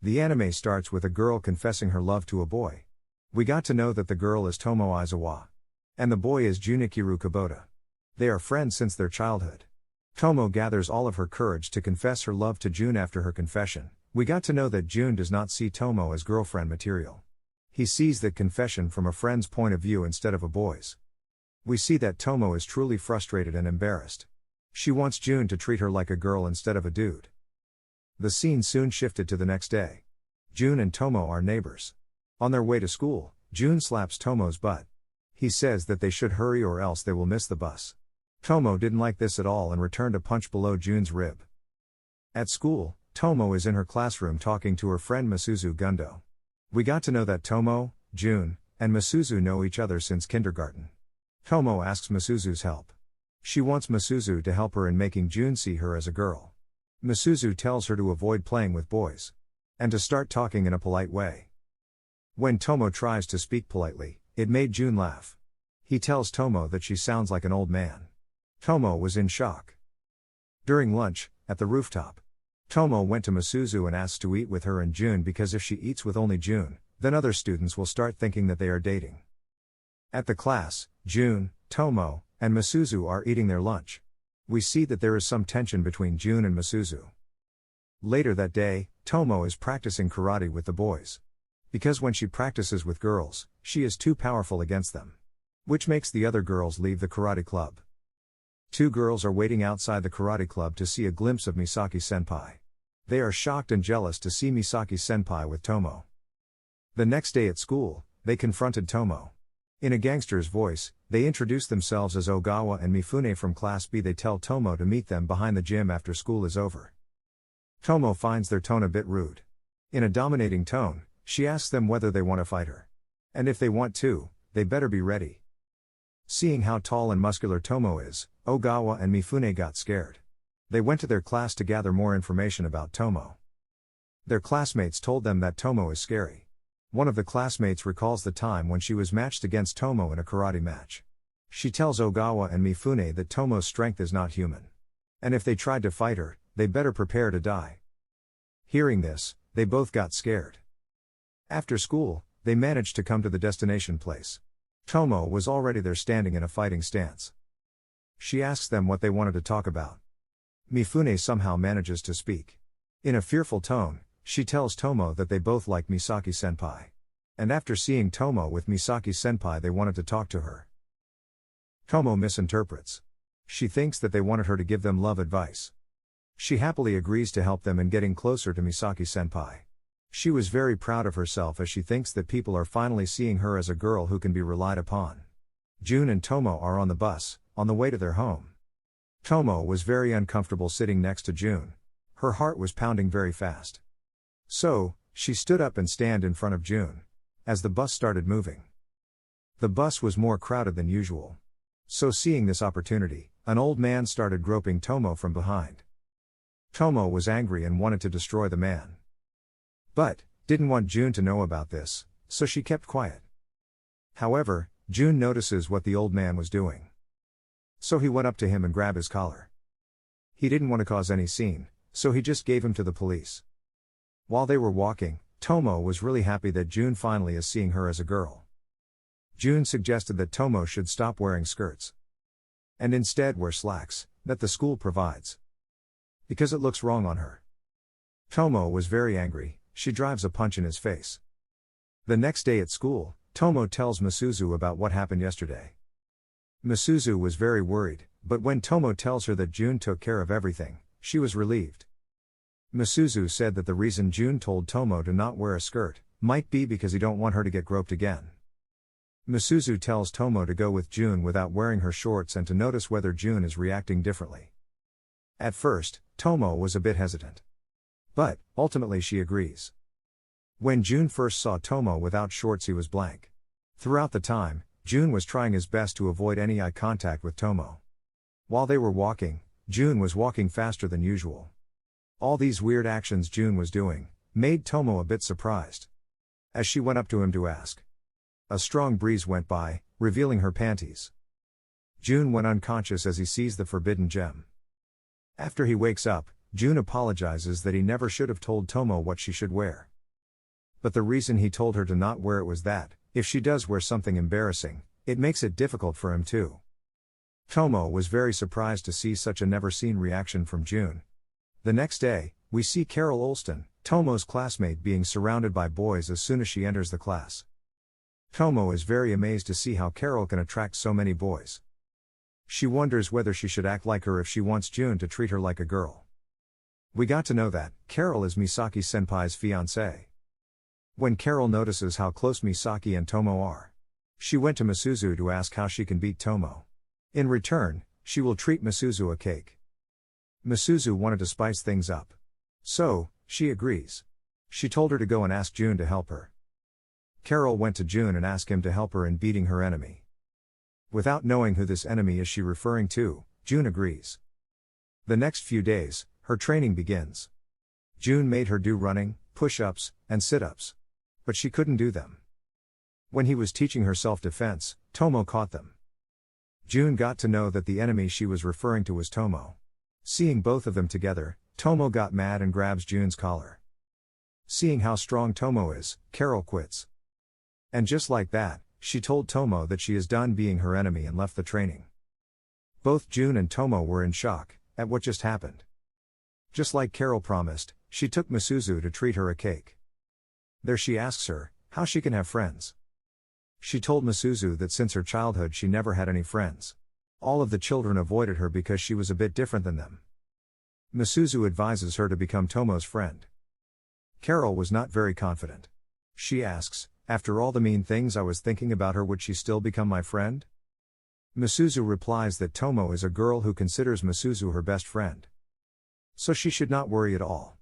The anime starts with a girl confessing her love to a boy. We got to know that the girl is Tomo Aizawa. And the boy is Junikiru Kubota. They are friends since their childhood. Tomo gathers all of her courage to confess her love to June. After her confession, we got to know that June does not see Tomo as girlfriend material. He sees that confession from a friend's point of view instead of a boy's. We see that Tomo is truly frustrated and embarrassed. She wants June to treat her like a girl instead of a dude. The scene soon shifted to the next day. June and Tomo are neighbors. On their way to school, June slaps Tomo's butt. He says that they should hurry or else they will miss the bus. Tomo didn't like this at all and returned a punch below June's rib. At school, Tomo is in her classroom talking to her friend Misuzu Gundo. We got to know that Tomo, June, and Misuzu know each other since kindergarten. Tomo asks Misuzu's help. She wants Misuzu to help her in making June see her as a girl. Misuzu tells her to avoid playing with boys. And to start talking in a polite way. When Tomo tries to speak politely, it made June laugh. He tells Tomo that she sounds like an old man. Tomo was in shock. During lunch, at the rooftop, Tomo went to Misuzu and asked to eat with her and June because if she eats with only June, then other students will start thinking that they are dating. At the class, June, Tomo, and Misuzu are eating their lunch. We see that there is some tension between June and Misuzu. Later that day, Tomo is practicing karate with the boys. Because when she practices with girls, she is too powerful against them. Which makes the other girls leave the karate club. Two girls are waiting outside the karate club to see a glimpse of Misaki-senpai. They are shocked and jealous to see Misaki-senpai with Tomo. The next day at school, they confronted Tomo. In a gangster's voice, they introduce themselves as Ogawa and Mifune from Class B. They tell Tomo to meet them behind the gym after school is over. Tomo finds their tone a bit rude. In a dominating tone, she asks them whether they want to fight her. And if they want to, they better be ready. Seeing how tall and muscular Tomo is, Ogawa and Mifune got scared. They went to their class to gather more information about Tomo. Their classmates told them that Tomo is scary. One of the classmates recalls the time when she was matched against Tomo in a karate match. She tells Ogawa and Mifune that Tomo's strength is not human. And if they tried to fight her, they better prepare to die. Hearing this, they both got scared. After school, they managed to come to the destination place. Tomo was already there standing in a fighting stance. She asks them what they wanted to talk about. Mifune somehow manages to speak. In a fearful tone, she tells Tomo that they both like Misaki-senpai. And after seeing Tomo with Misaki-senpai they wanted to talk to her. Tomo misinterprets. She thinks that they wanted her to give them love advice. She happily agrees to help them in getting closer to Misaki-senpai. She was very proud of herself as she thinks that people are finally seeing her as a girl who can be relied upon. June and Tomo are on the bus, on the way to their home. Tomo was very uncomfortable sitting next to June. Her heart was pounding very fast. So, she stood up and stand in front of June. As the bus started moving. The bus was more crowded than usual. So seeing this opportunity, an old man started groping Tomo from behind. Tomo was angry and wanted to destroy the man. But, didn't want June to know about this, so she kept quiet. However, June notices what the old man was doing. So he went up to him and grabbed his collar. He didn't want to cause any scene, so he just gave him to the police. While they were walking, Tomo was really happy that June finally is seeing her as a girl. June suggested that Tomo should stop wearing skirts. And instead wear slacks, that the school provides. Because it looks wrong on her. Tomo was very angry, she drives a punch in his face. The next day at school, Tomo tells Misuzu about what happened yesterday. Misuzu was very worried, but when Tomo tells her that June took care of everything, she was relieved. Misuzu said that the reason June told Tomo to not wear a skirt, might be because he don't want her to get groped again. Misuzu tells Tomo to go with June without wearing her shorts and to notice whether June is reacting differently. At first, Tomo was a bit hesitant. But, ultimately she agrees. When June first saw Tomo without shorts he was blank. Throughout the time, June was trying his best to avoid any eye contact with Tomo. While they were walking, June was walking faster than usual. All these weird actions June was doing, made Tomo a bit surprised. As she went up to him to ask. A strong breeze went by, revealing her panties. June went unconscious as he sees the forbidden gem. After he wakes up, June apologizes that he never should have told Tomo what she should wear. But the reason he told her to not wear it was that, if she does wear something embarrassing, it makes it difficult for him too. Tomo was very surprised to see such a never-seen reaction from June. The next day, we see Carol Olston, Tomo's classmate, being surrounded by boys as soon as she enters the class. Tomo is very amazed to see how Carol can attract so many boys. She wonders whether she should act like her if she wants June to treat her like a girl. We got to know that Carol is Misaki-senpai's fiancée. When Carol notices how close Misaki and Tomo are, she went to Misuzu to ask how she can beat Tomo. In return, she will treat Misuzu a cake. Misuzu wanted to spice things up. So, she agrees. She told her to go and ask June to help her. Carol went to June and asked him to help her in beating her enemy. Without knowing who this enemy is she referring to, June agrees. The next few days, her training begins. June made her do running, push-ups, and sit-ups. But she couldn't do them. When he was teaching her self-defense, Tomo caught them. June got to know that the enemy she was referring to was Tomo. Seeing both of them together, Tomo got mad and grabs June's collar. Seeing how strong Tomo is, Carol quits. And just like that, she told Tomo that she is done being her enemy and left the training. Both June and Tomo were in shock at what just happened. Just like Carol promised, she took Misuzu to treat her a cake. There she asks her how she can have friends. She told Misuzu that since her childhood she never had any friends. All of the children avoided her because she was a bit different than them. Misuzu advises her to become Tomo's friend. Carol was not very confident. She asks, after all the mean things I was thinking about her, would she still become my friend? Misuzu replies that Tomo is a girl who considers Misuzu her best friend. So she should not worry at all.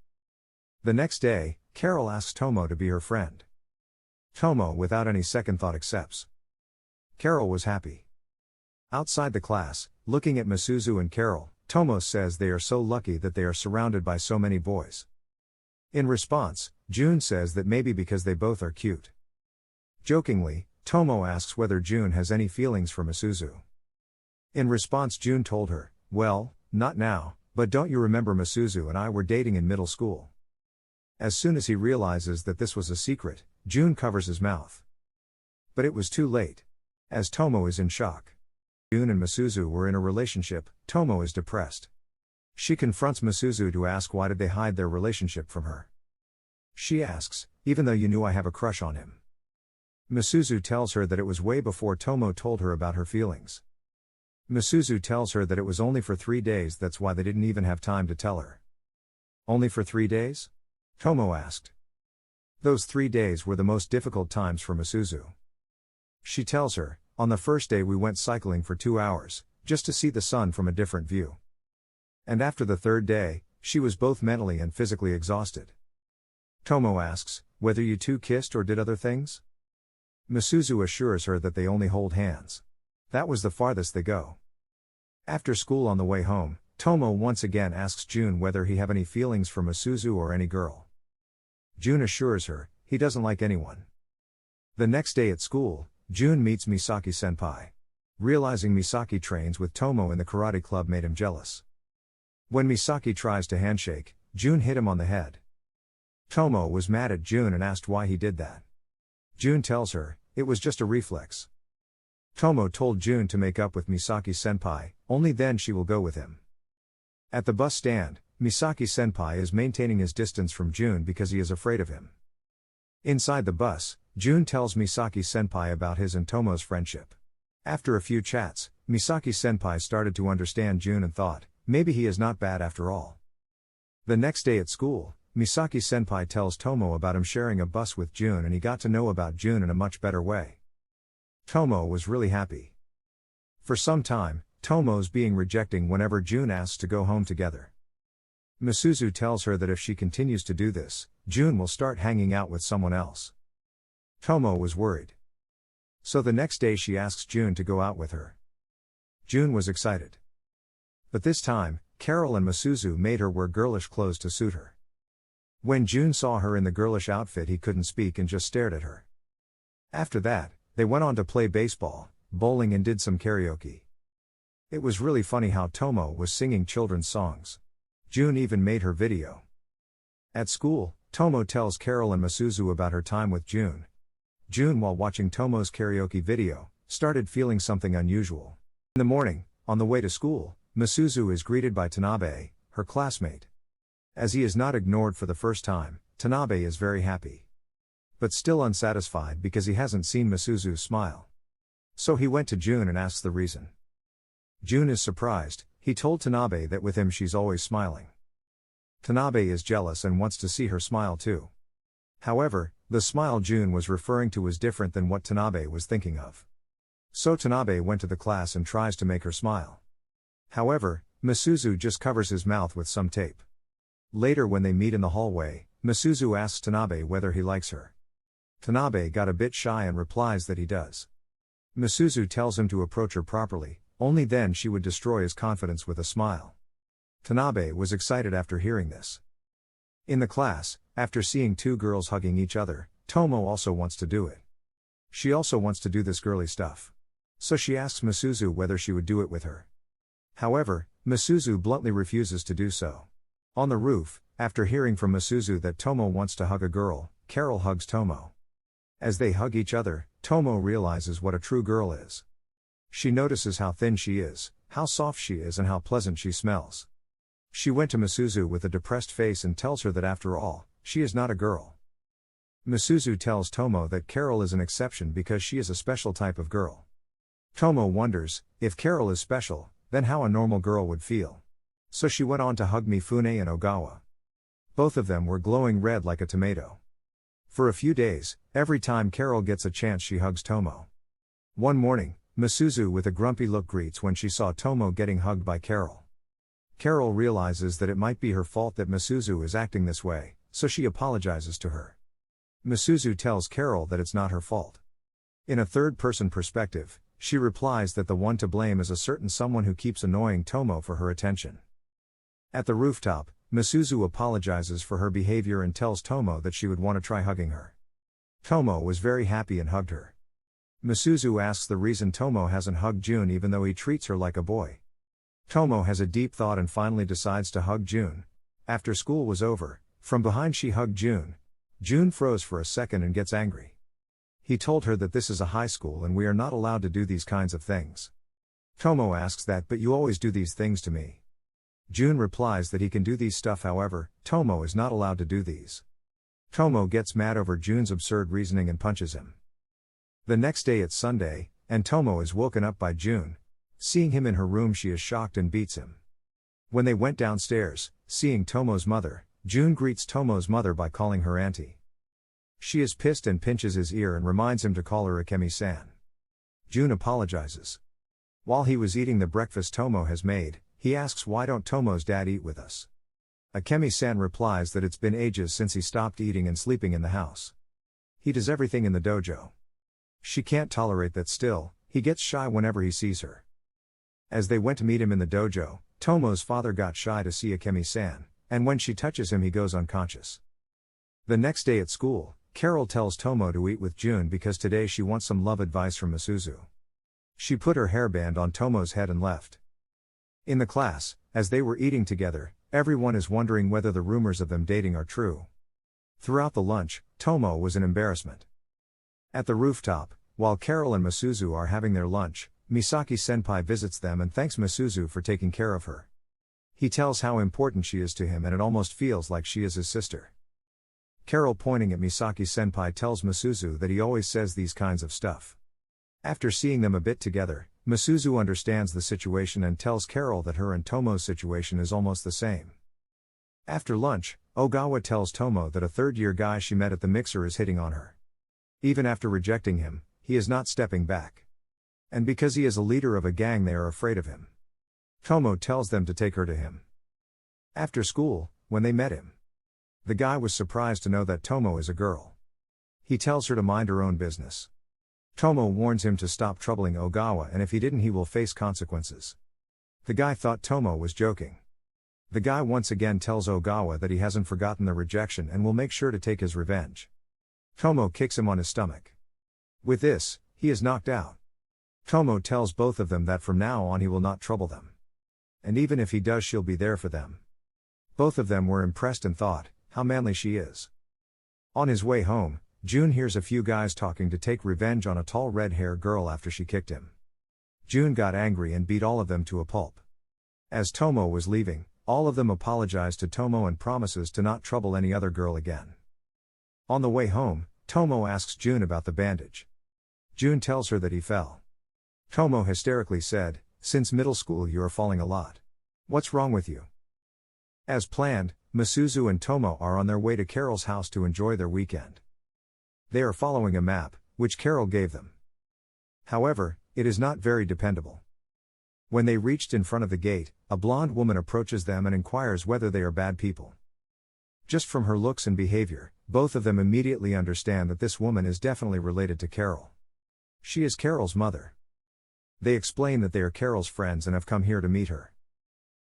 The next day, Carol asks Tomo to be her friend. Tomo, without any second thought, accepts. Carol was happy. Outside the class, looking at Misuzu and Carol, Tomo says they are so lucky that they are surrounded by so many boys. In response, June says that maybe because they both are cute. Jokingly, Tomo asks whether June has any feelings for Misuzu. In response, June told her, "Well, not now, but don't you remember Misuzu and I were dating in middle school?" As soon as he realizes that this was a secret, June covers his mouth. But it was too late. As Tomo is in shock. June and Misuzu were in a relationship. Tomo is depressed. She confronts Misuzu to ask why did they hide their relationship from her. She asks, even though you knew I have a crush on him. Misuzu tells her that it was way before Tomo told her about her feelings. Misuzu tells her that it was only for 3 days, that's why they didn't even have time to tell her. Only for 3 days? Tomo asked. Those 3 days were the most difficult times for Misuzu. She tells her, on the first day we went cycling for 2 hours, just to see the sun from a different view. And after the third day, she was both mentally and physically exhausted. Tomo asks, whether you two kissed or did other things? Misuzu assures her that they only hold hands. That was the farthest they go. After school on the way home, Tomo once again asks June whether he have any feelings for Misuzu or any girl. June assures her, he doesn't like anyone. The next day at school, June meets Misaki-senpai. Realizing Misaki trains with Tomo in the karate club made him jealous. When Misaki tries to handshake, June hit him on the head. Tomo was mad at June and asked why he did that. June tells her, it was just a reflex. Tomo told June to make up with Misaki-senpai, only then she will go with him. At the bus stand, Misaki-senpai is maintaining his distance from June because he is afraid of him. Inside the bus, June tells Misaki-senpai about his and Tomo's friendship. After a few chats, Misaki-senpai started to understand June and thought, maybe he is not bad after all. The next day at school, Misaki-senpai tells Tomo about him sharing a bus with June and he got to know about June in a much better way. Tomo was really happy. For some time, Tomo's being rejecting whenever June asks to go home together. Misuzu tells her that if she continues to do this, June will start hanging out with someone else. Tomo was worried. So the next day she asks June to go out with her. June was excited. But this time, Carol and Misuzu made her wear girlish clothes to suit her. When June saw her in the girlish outfit he couldn't speak and just stared at her. After that, they went on to play baseball, bowling and did some karaoke. It was really funny how Tomo was singing children's songs. June even made her video. At school, Tomo tells Carol and Misuzu about her time with June. June, while watching Tomo's karaoke video, started feeling something unusual. In the morning, on the way to school, Misuzu is greeted by Tanabe, her classmate. As he is not ignored for the first time, Tanabe is very happy. But still unsatisfied because he hasn't seen Misuzu's smile. So he went to June and asks the reason. June is surprised. He told Tanabe that with him she's always smiling. Tanabe is jealous and wants to see her smile too. However, the smile June was referring to was different than what Tanabe was thinking of. So Tanabe went to the class and tries to make her smile. However, Misuzu just covers his mouth with some tape. Later, when they meet in the hallway, Misuzu asks Tanabe whether he likes her. Tanabe got a bit shy and replies that he does. Misuzu tells him to approach her properly, only then she would destroy his confidence with a smile. Tanabe was excited after hearing this. In the class, after seeing two girls hugging each other, Tomo also wants to do it. She also wants to do this girly stuff. So she asks Misuzu whether she would do it with her. However, Misuzu bluntly refuses to do so. On the roof, after hearing from Misuzu that Tomo wants to hug a girl, Carol hugs Tomo. As they hug each other, Tomo realizes what a true girl is. She notices how thin she is, how soft she is, and how pleasant she smells. She went to Misuzu with a depressed face and tells her that after all, she is not a girl. Misuzu tells Tomo that Carol is an exception because she is a special type of girl. Tomo wonders, if Carol is special, then how a normal girl would feel. So she went on to hug Mifune and Ogawa. Both of them were glowing red like a tomato. For a few days, every time Carol gets a chance she hugs Tomo. One morning, Misuzu with a grumpy look greets when she saw Tomo getting hugged by Carol. Carol realizes that it might be her fault that Misuzu is acting this way, so she apologizes to her. Misuzu tells Carol that it's not her fault. In a third-person perspective, she replies that the one to blame is a certain someone who keeps annoying Tomo for her attention. At the rooftop, Misuzu apologizes for her behavior and tells Tomo that she would want to try hugging her. Tomo was very happy and hugged her. Misuzu asks the reason Tomo hasn't hugged June even though he treats her like a boy. Tomo has a deep thought and finally decides to hug June. After school was over, from behind she hugged June. June froze for a second and gets angry. He told her that this is a high school and we are not allowed to do these kinds of things. Tomo asks that, but you always do these things to me. June replies that he can do these stuff, however, Tomo is not allowed to do these. Tomo gets mad over June's absurd reasoning and punches him. The next day it's Sunday, and Tomo is woken up by June. Seeing him in her room, she is shocked and beats him. When they went downstairs, seeing Tomo's mother, June greets Tomo's mother by calling her auntie. She is pissed and pinches his ear and reminds him to call her Akemi-san. June apologizes. While he was eating the breakfast Tomo has made, he asks why don't Tomo's dad eat with us. Akemi-san replies that it's been ages since he stopped eating and sleeping in the house. He does everything in the dojo. She can't tolerate that. Still, he gets shy whenever he sees her. As they went to meet him in the dojo, Tomo's father got shy to see Akemi-san, and when she touches him he goes unconscious. The next day at school, Carol tells Tomo to eat with June because today she wants some love advice from Misuzu. She put her hairband on Tomo's head and left. In the class, as they were eating together, everyone is wondering whether the rumors of them dating are true. Throughout the lunch, Tomo was an embarrassment. At the rooftop, while Carol and Misuzu are having their lunch, Misaki-senpai visits them and thanks Misuzu for taking care of her. He tells how important she is to him and it almost feels like she is his sister. Carol, pointing at Misaki-senpai, tells Misuzu that he always says these kinds of stuff. After seeing them a bit together, Misuzu understands the situation and tells Carol that her and Tomo's situation is almost the same. After lunch, Ogawa tells Tomo that a third-year guy she met at the mixer is hitting on her. Even after rejecting him, he is not stepping back. And because he is a leader of a gang, they are afraid of him. Tomo tells them to take her to him. After school, when they met him, the guy was surprised to know that Tomo is a girl. He tells her to mind her own business. Tomo warns him to stop troubling Ogawa, and if he didn't he will face consequences. The guy thought Tomo was joking. The guy once again tells Ogawa that he hasn't forgotten the rejection and will make sure to take his revenge. Tomo kicks him on his stomach. With this, he is knocked out. Tomo tells both of them that from now on he will not trouble them. And even if he does, she'll be there for them. Both of them were impressed and thought, how manly she is. On his way home, Jun hears a few guys talking to take revenge on a tall red-haired girl after she kicked him. Jun got angry and beat all of them to a pulp. As Tomo was leaving, all of them apologize to Tomo and promises to not trouble any other girl again. On the way home, Tomo asks Jun about the bandage. Jun tells her that he fell. Tomo hysterically said, "Since middle school you are falling a lot. What's wrong with you?" As planned, Misuzu and Tomo are on their way to Carol's house to enjoy their weekend. They are following a map, which Carol gave them. However, it is not very dependable. When they reached in front of the gate, a blonde woman approaches them and inquires whether they are bad people. Just from her looks and behavior, both of them immediately understand that this woman is definitely related to Carol. She is Carol's mother. They explain that they are Carol's friends and have come here to meet her.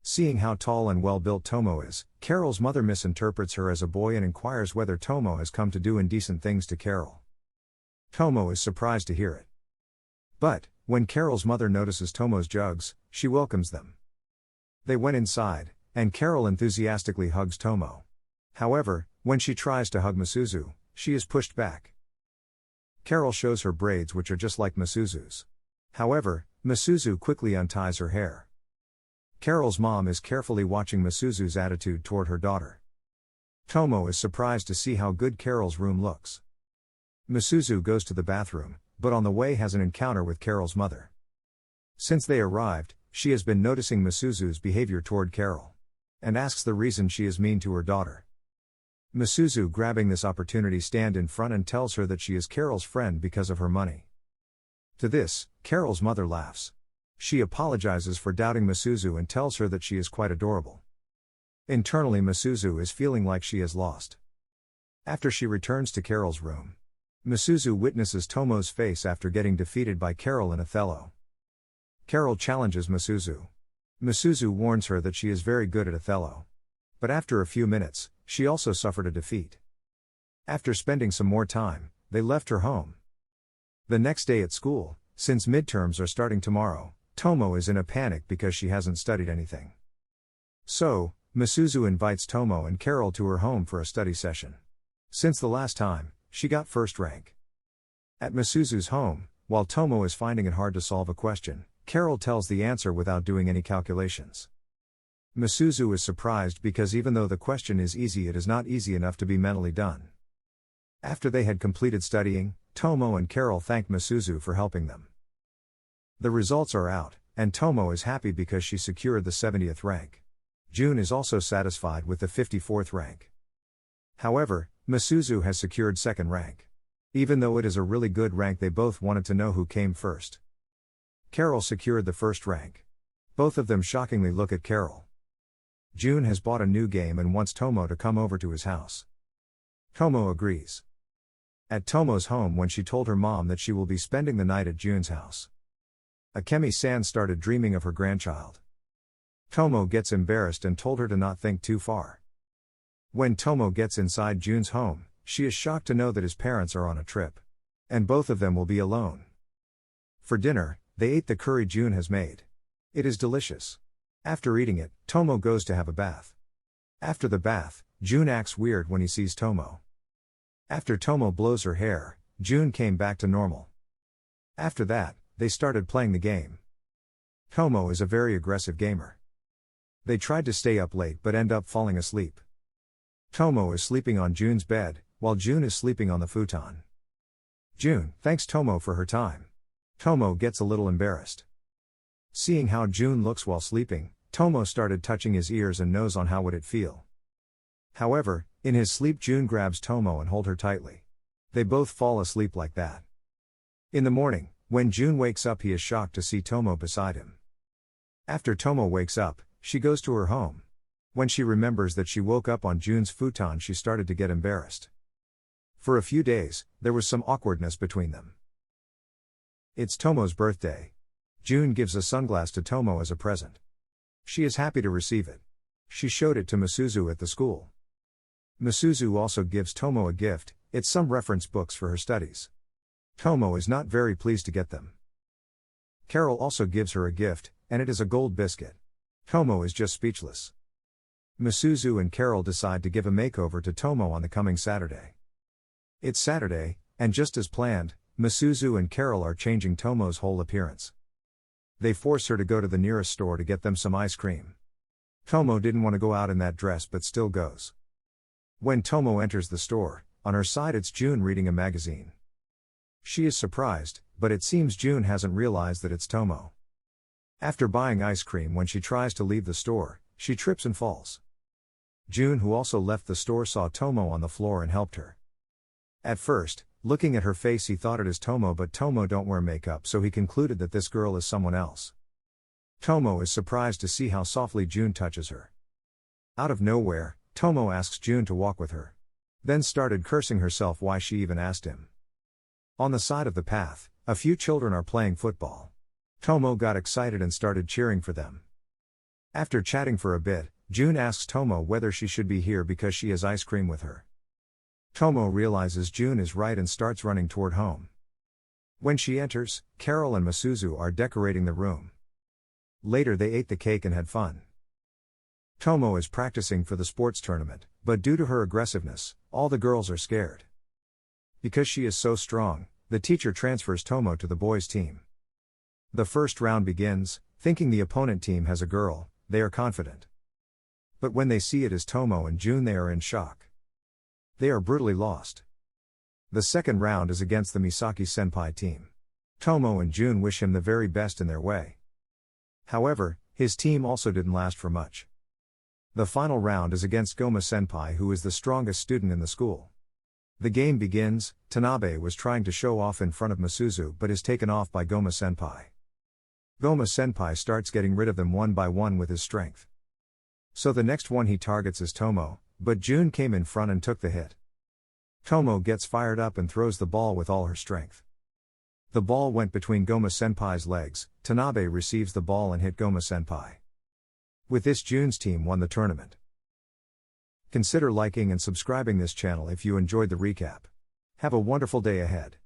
Seeing how tall and well-built Tomo is, Carol's mother misinterprets her as a boy and inquires whether Tomo has come to do indecent things to Carol. Tomo is surprised to hear it. But, when Carol's mother notices Tomo's jugs, she welcomes them. They went inside, and Carol enthusiastically hugs Tomo. However, when she tries to hug Misuzu, she is pushed back. Carol shows her braids, which are just like Misuzu's. However, Misuzu quickly unties her hair. Carol's mom is carefully watching Misuzu's attitude toward her daughter. Tomo is surprised to see how good Carol's room looks. Misuzu goes to the bathroom, but on the way has an encounter with Carol's mother. Since they arrived, she has been noticing Misuzu's behavior toward Carol, and asks the reason she is mean to her daughter. Misuzu, grabbing this opportunity, stands in front and tells her that she is Carol's friend because of her money. To this, Carol's mother laughs. She apologizes for doubting Misuzu and tells her that she is quite adorable. Internally, Misuzu is feeling like she is lost. After she returns to Carol's room, Misuzu witnesses Tomo's face after getting defeated by Carol in Othello. Carol challenges Misuzu. Misuzu warns her that she is very good at Othello. But after a few minutes, she also suffered a defeat. After spending some more time, they left her home. The next day at school, since midterms are starting tomorrow, Tomo is in a panic because she hasn't studied anything. So, Misuzu invites Tomo and Carol to her home for a study session. Since the last time, she got first rank. At Misuzu's home, while Tomo is finding it hard to solve a question, Carol tells the answer without doing any calculations. Misuzu is surprised because even though the question is easy, it is not easy enough to be mentally done. After they had completed studying, Tomo and Carol thank Misuzu for helping them. The results are out, and Tomo is happy because she secured the 70th rank. Jun is also satisfied with the 54th rank. However, Misuzu has secured second rank. Even though it is a really good rank, they both wanted to know who came first. Carol secured the first rank. Both of them shockingly look at Carol. Jun has bought a new game and wants Tomo to come over to his house. Tomo agrees. At Tomo's home, when she told her mom that she will be spending the night at Jun's house, Akemi-san started dreaming of her grandchild. Tomo gets embarrassed and told her to not think too far. When Tomo gets inside Jun's home, she is shocked to know that his parents are on a trip. And both of them will be alone. For dinner, they ate the curry Jun has made. It is delicious. After eating it, Tomo goes to have a bath. After the bath, Jun acts weird when he sees Tomo. After Tomo blows her hair, Jun came back to normal. After that, they started playing the game. Tomo is a very aggressive gamer. They tried to stay up late but end up falling asleep. Tomo is sleeping on Jun's bed, while Jun is sleeping on the futon. Jun thanks Tomo for her time. Tomo gets a little embarrassed. Seeing how Jun looks while sleeping, Tomo started touching his ears and nose on how would it feel. However, in his sleep Jun grabs Tomo and hold her tightly. They both fall asleep like that. In the morning, when Jun wakes up, he is shocked to see Tomo beside him. After Tomo wakes up, she goes to her home. When she remembers that she woke up on Jun's futon, she started to get embarrassed. For a few days, there was some awkwardness between them. It's Tomo's birthday. Jun gives a sunglass to Tomo as a present. She is happy to receive it. She showed it to Misuzu at the school. Misuzu also gives Tomo a gift. It's some reference books for her studies. Tomo is not very pleased to get them. Carol also gives her a gift, and it is a gold biscuit. Tomo is just speechless. Misuzu and Carol decide to give a makeover to Tomo on the coming Saturday. It's Saturday, and just as planned, Misuzu and Carol are changing Tomo's whole appearance. They force her to go to the nearest store to get them some ice cream. Tomo didn't want to go out in that dress but still goes. When Tomo enters the store, on her side it's June reading a magazine. She is surprised, but it seems June hasn't realized that it's Tomo. After buying ice cream, when she tries to leave the store, she trips and falls. June, who also left the store, saw Tomo on the floor and helped her. At first, looking at her face, he thought it is Tomo, but Tomo don't wear makeup, so he concluded that this girl is someone else. Tomo is surprised to see how softly June touches her. Out of nowhere, Tomo asks June to walk with her. Then started cursing herself why she even asked him. On the side of the path, a few children are playing football. Tomo got excited and started cheering for them. After chatting for a bit, June asks Tomo whether she should be here because she has ice cream with her. Tomo realizes June is right and starts running toward home. When she enters, Carol and Misuzu are decorating the room. Later they ate the cake and had fun. Tomo is practicing for the sports tournament, but due to her aggressiveness, all the girls are scared. Because she is so strong, the teacher transfers Tomo to the boys' team. The first round begins. Thinking the opponent team has a girl, they are confident. But when they see it is Tomo and June, they are in shock. They are brutally lost. The second round is against the Misaki-senpai team. Tomo and June wish him the very best in their way. However, his team also didn't last for much. The final round is against Goma-senpai, who is the strongest student in the school. The game begins. Tanabe was trying to show off in front of Misuzu but is taken off by Goma-senpai. Goma-senpai starts getting rid of them one by one with his strength. So the next one he targets is Tomo, but June came in front and took the hit. Tomo gets fired up and throws the ball with all her strength. The ball went between Goma-senpai's legs. Tanabe receives the ball and hit Goma-senpai. With this, June's team won the tournament. Consider liking and subscribing this channel if you enjoyed the recap. Have a wonderful day ahead.